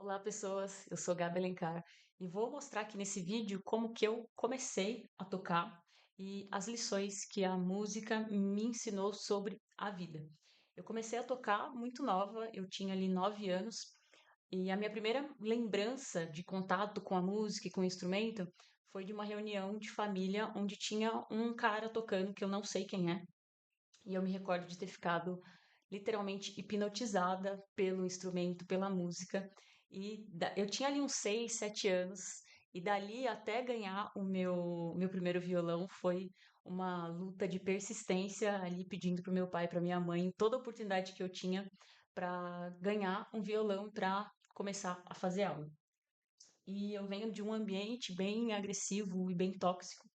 Olá, pessoas. Eu sou Gabi Alencar e vou mostrar aqui nesse vídeo como que eu comecei a tocar e as lições que a música me ensinou sobre a vida. Eu comecei a tocar muito nova, eu tinha ali 9 anos e a minha primeira lembrança de contato com a música e com o instrumento foi de uma reunião de família onde tinha um cara tocando que eu não sei quem é. E eu me recordo de ter ficado literalmente hipnotizada pelo instrumento, pela música. Eu tinha ali uns 6, 7 anos, e dali até ganhar o meu primeiro violão foi uma luta de persistência ali pedindo para o meu pai e para minha mãe toda a oportunidade que eu tinha para ganhar um violão para começar a fazer aula. E eu venho de um ambiente bem agressivo e bem tóxico.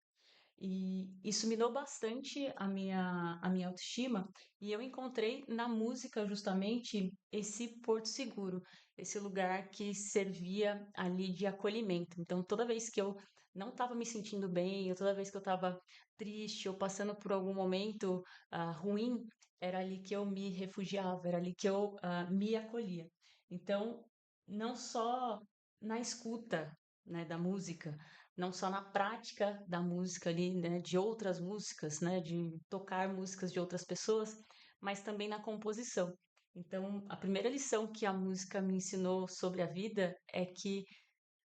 E isso minou bastante a minha autoestima, e eu encontrei na música justamente esse porto seguro, esse lugar que servia ali de acolhimento. Então, toda vez que eu não estava me sentindo bem, ou toda vez que eu estava triste ou passando por algum momento ruim, era ali que eu me refugiava, era ali que eu me acolhia. Então, não só na escuta, né, da música, não só na prática da música ali, né, de outras músicas, né, de tocar músicas de outras pessoas, mas também na composição. Então, a primeira lição que a música me ensinou sobre a vida é que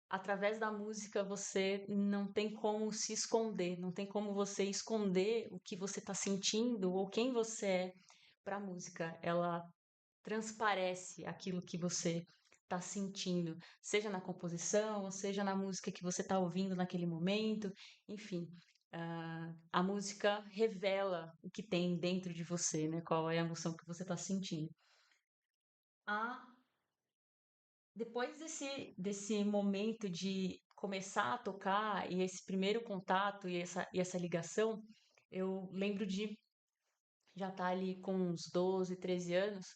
através da música você não tem como se esconder, não tem como você esconder o que você está sentindo ou quem você é para a música. Ela transparece aquilo que você está sentindo, seja na composição, seja na música que você está ouvindo naquele momento, enfim. A música revela o que tem dentro de você, né? Qual é a emoção que você está sentindo. Ah, depois desse momento de começar a tocar e esse primeiro contato e essa ligação, eu lembro de já estar ali com uns 12, 13 anos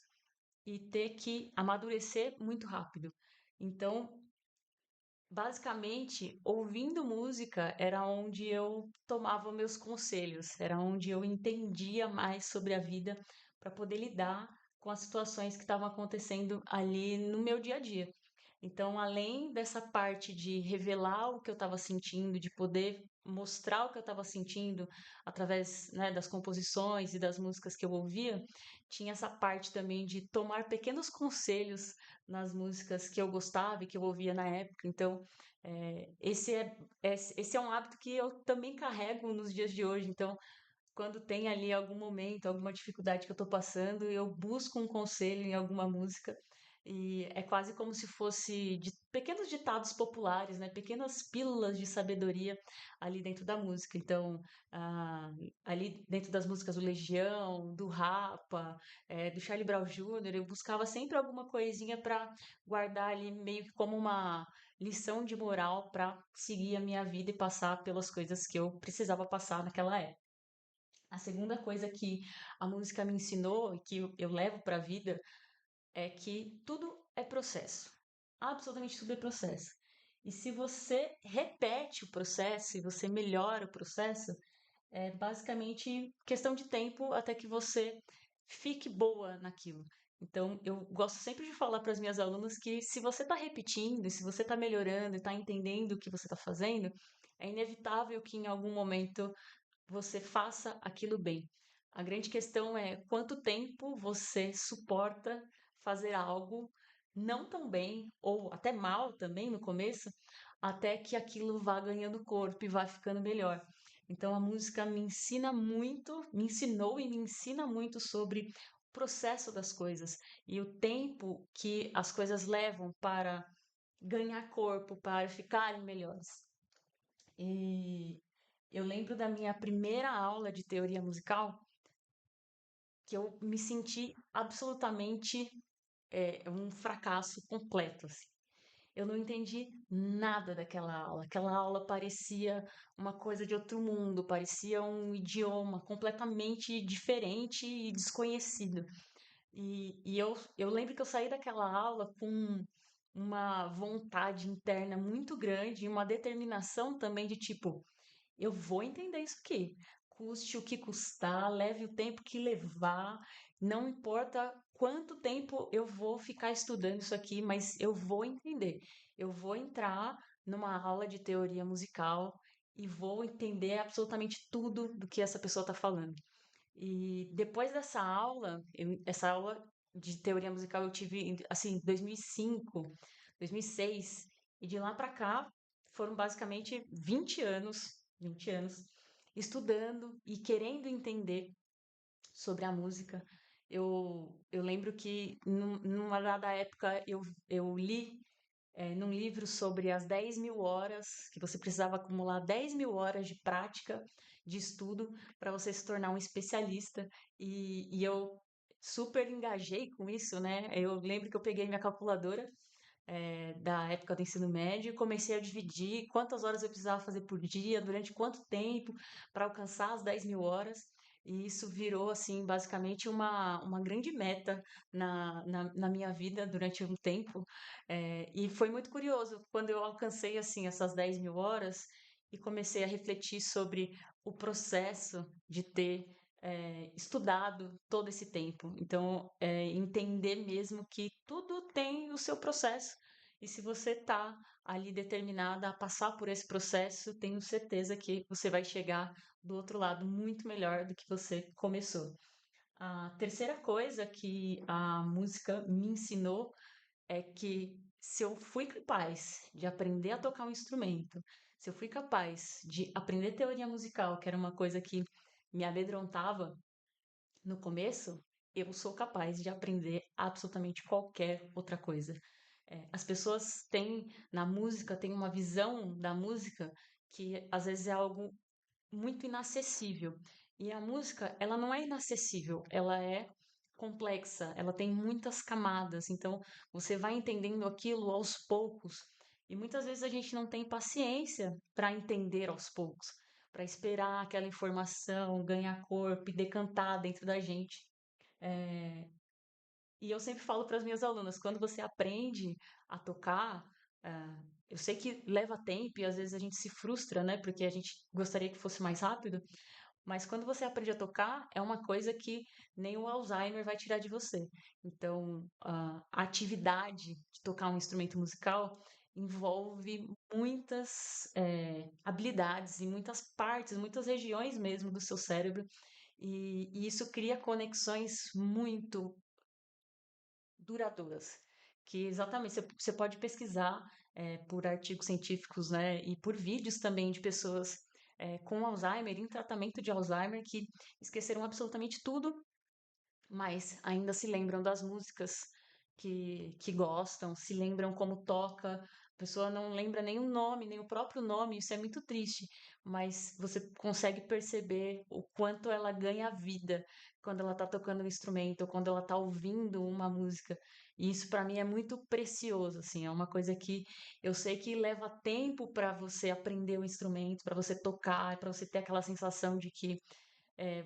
e ter que amadurecer muito rápido. Então, basicamente, ouvindo música era onde eu tomava meus conselhos, era onde eu entendia mais sobre a vida para poder lidar com as situações que estavam acontecendo ali no meu dia a dia. Então, além dessa parte de revelar o que eu estava sentindo, de poder mostrar o que eu estava sentindo através, né, das composições e das músicas que eu ouvia, tinha essa parte também de tomar pequenos conselhos nas músicas que eu gostava e que eu ouvia na época. Então, esse é um hábito que eu também carrego nos dias de hoje. Então, quando tem ali algum momento, alguma dificuldade que eu estou passando, eu busco um conselho em alguma música e é quase como se fosse de pequenos ditados populares, né? Pequenas pílulas de sabedoria ali dentro da música. Então, ah, ali dentro das músicas do Legião, do Rapa, do Charlie Brown Jr., eu buscava sempre alguma coisinha para guardar ali meio que como uma lição de moral para seguir a minha vida e passar pelas coisas que eu precisava passar naquela época. A segunda coisa que a música me ensinou e que eu levo para a vida é que tudo é processo. Absolutamente tudo é processo. E se você repete o processo e você melhora o processo, é basicamente questão de tempo até que você fique boa naquilo. Então, eu gosto sempre de falar para as minhas alunas que se você está repetindo, se você está melhorando e está entendendo o que você está fazendo, é inevitável que em algum momento você faça aquilo bem. A grande questão é quanto tempo você suporta fazer algo não tão bem ou até mal também no começo, até que aquilo vá ganhando corpo e vá ficando melhor. Então a música me ensina muito, me ensinou e me ensina muito sobre o processo das coisas e o tempo que as coisas levam para ganhar corpo, para ficarem melhores. E eu lembro da minha primeira aula de teoria musical, que eu me senti absolutamente um fracasso completo, assim. Eu não entendi nada daquela aula. Aquela aula parecia uma coisa de outro mundo, parecia um idioma completamente diferente e desconhecido. E eu lembro que eu saí daquela aula com uma vontade interna muito grande e uma determinação também de tipo, eu vou entender isso aqui. Custe o que custar, leve o tempo que levar, não importa quanto tempo eu vou ficar estudando isso aqui, mas eu vou entender. Eu vou entrar numa aula de teoria musical e vou entender absolutamente tudo do que essa pessoa está falando. E depois dessa aula, essa aula de teoria musical eu tive, assim, 2005, 2006, e de lá para cá foram basicamente 20 anos estudando e querendo entender sobre a música. Eu lembro que numa dada época eu li num livro sobre as 10.000 horas, que você precisava acumular 10.000 horas de prática, de estudo, para você se tornar um especialista. E eu super engajei com isso, né? Eu lembro que eu peguei minha calculadora da época do ensino médio e comecei a dividir quantas horas eu precisava fazer por dia, durante quanto tempo, para alcançar as 10.000 horas. E isso virou, assim, basicamente uma grande meta na minha vida durante um tempo. E foi muito curioso quando eu alcancei, assim, essas 10.000 horas e comecei a refletir sobre o processo de ter estudado todo esse tempo. Então, entender mesmo que tudo tem o seu processo. E se você está ali determinada a passar por esse processo, tenho certeza que você vai chegar do outro lado muito melhor do que você começou. A terceira coisa que a música me ensinou é que se eu fui capaz de aprender a tocar um instrumento, se eu fui capaz de aprender teoria musical, que era uma coisa que me amedrontava no começo, eu sou capaz de aprender absolutamente qualquer outra coisa. As pessoas têm, na música, têm uma visão da música que às vezes é algo muito inacessível. E a música, ela não é inacessível, ela é complexa, ela tem muitas camadas. Então, você vai entendendo aquilo aos poucos. E muitas vezes a gente não tem paciência para entender aos poucos, para esperar aquela informação ganhar corpo e decantar dentro da gente. E eu sempre falo para as minhas alunas, quando você aprende a tocar, eu sei que leva tempo e às vezes a gente se frustra, né? Porque a gente gostaria que fosse mais rápido, mas quando você aprende a tocar, é uma coisa que nem o Alzheimer vai tirar de você. Então, a atividade de tocar um instrumento musical envolve muitas habilidades e muitas partes, muitas regiões mesmo do seu cérebro, e isso cria conexões muito duradouras, que exatamente você pode pesquisar por artigos científicos, né, e por vídeos também de pessoas com Alzheimer, em tratamento de Alzheimer, que esqueceram absolutamente tudo, mas ainda se lembram das músicas que gostam, se lembram como toca. A pessoa não lembra nem o nome, nem o próprio nome, isso é muito triste, mas você consegue perceber o quanto ela ganha vida quando ela está tocando um instrumento, ou quando ela está ouvindo uma música. E isso para mim é muito precioso, assim, é uma coisa que eu sei que leva tempo para você aprender o instrumento, para você tocar, para você ter aquela sensação de que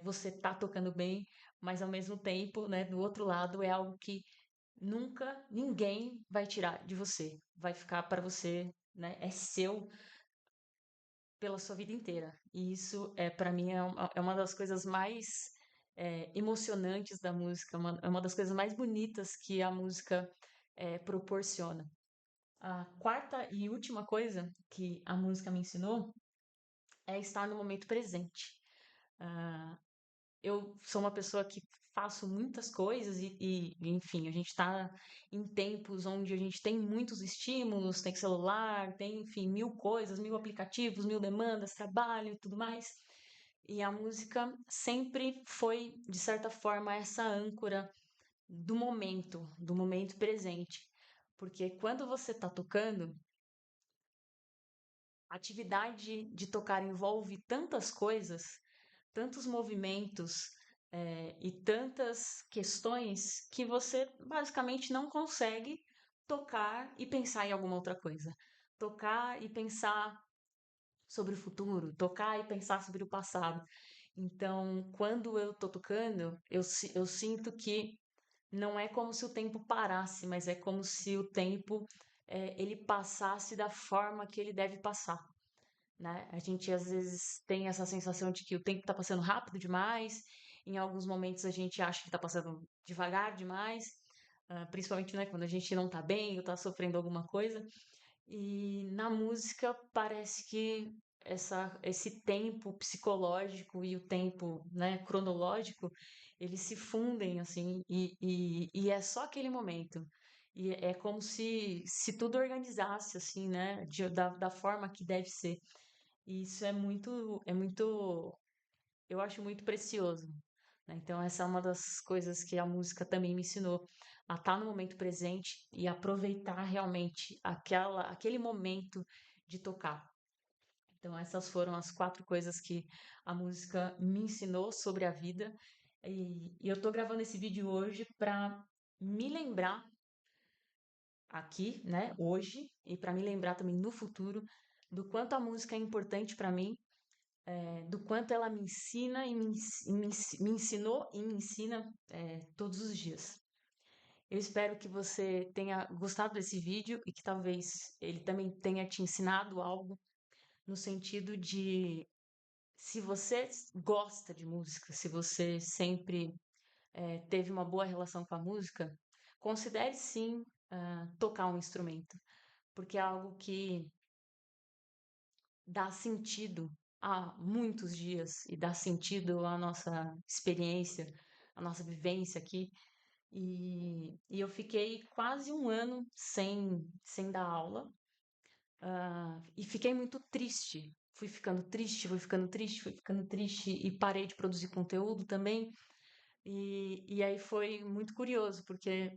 você tá tocando bem, mas ao mesmo tempo, né, do outro lado é algo que nunca ninguém vai tirar de você, vai ficar para você, né, é seu pela sua vida inteira. E isso para mim é uma das coisas mais emocionantes da música, é uma das coisas mais bonitas que a música proporciona. A quarta e última coisa que a música me ensinou é estar no momento presente. Ah, eu sou uma pessoa que faço muitas coisas enfim, a gente está em tempos onde a gente tem muitos estímulos, tem celular, tem, enfim, mil coisas, mil aplicativos, mil demandas, trabalho e tudo mais. E a música sempre foi, de certa forma, essa âncora do momento presente. Porque quando você está tocando, a atividade de tocar envolve tantas coisas, tantos movimentos, e tantas questões que você basicamente não consegue tocar e pensar em alguma outra coisa. Tocar e pensar sobre o futuro, tocar e pensar sobre o passado. Então, quando eu tô tocando, eu sinto que não é como se o tempo parasse, mas é como se o tempo ele passasse da forma que ele deve passar, né? A gente às vezes tem essa sensação de que o tempo está passando rápido demais, Em alguns momentos a gente acha que tá passando devagar demais, principalmente, né, quando a gente não tá bem ou tá sofrendo alguma coisa. E na música parece que esse tempo psicológico e o tempo, né, cronológico, eles se fundem assim e é só aquele momento. E é como se tudo organizasse assim, né, da forma que deve ser. E isso é muito, eu acho muito precioso, né? Então essa é uma das coisas que a música também me ensinou a estar no momento presente e aproveitar realmente aquele momento de tocar. Então essas foram as 4 coisas que a música me ensinou sobre a vida. E eu tô gravando esse vídeo hoje para me lembrar aqui, né, hoje, e para me lembrar também no futuro do quanto a música é importante para mim, do quanto ela me ensina e me ensinou e me ensina todos os dias. Eu espero que você tenha gostado desse vídeo e que talvez ele também tenha te ensinado algo no sentido de se você gosta de música, se você sempre teve uma boa relação com a música, considere sim tocar um instrumento, porque é algo que dá sentido a muitos dias e dá sentido à nossa experiência, à nossa vivência aqui. E eu fiquei quase um ano sem dar aula, e fiquei muito triste. Fui ficando triste, fui ficando triste, fui ficando triste e parei de produzir conteúdo também. E aí foi muito curioso, porque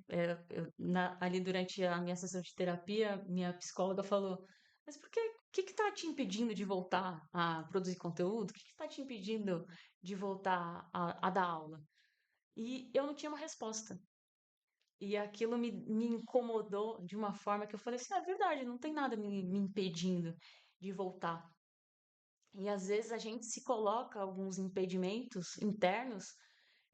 ali durante a minha sessão de terapia, minha psicóloga falou: Mas por que, que tá te impedindo de voltar a produzir conteúdo? O que tá te impedindo de voltar a dar aula? E eu não tinha uma resposta. E aquilo me incomodou de uma forma que eu falei assim: é verdade, não tem nada me impedindo de voltar. E às vezes a gente se coloca alguns impedimentos internos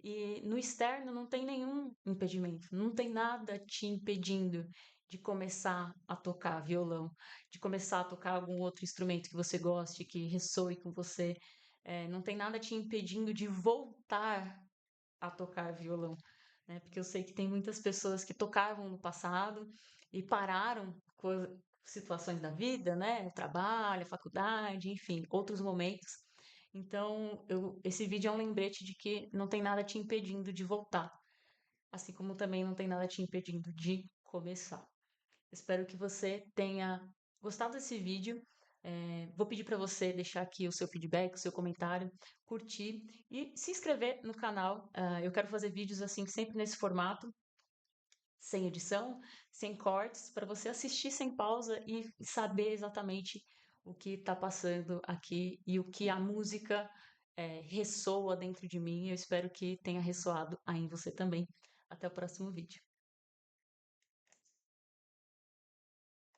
e no externo não tem nenhum impedimento, não tem nada te impedindo de começar a tocar violão, de começar a tocar algum outro instrumento que você goste, que ressoe com você. Não tem nada te impedindo de voltar a tocar violão, né? Porque eu sei que tem muitas pessoas que tocavam no passado e pararam por situações da vida, né? Trabalho, faculdade, enfim, outros momentos. Então, esse vídeo é um lembrete de que não tem nada te impedindo de voltar, assim como também não tem nada te impedindo de começar. Espero que você tenha gostado desse vídeo. Vou pedir para você deixar aqui o seu feedback, o seu comentário, curtir e se inscrever no canal. Eu quero fazer vídeos assim, sempre nesse formato, sem edição, sem cortes, para você assistir sem pausa e saber exatamente o que está passando aqui e o que a música ressoa dentro de mim. Eu espero que tenha ressoado aí em você também. Até o próximo vídeo.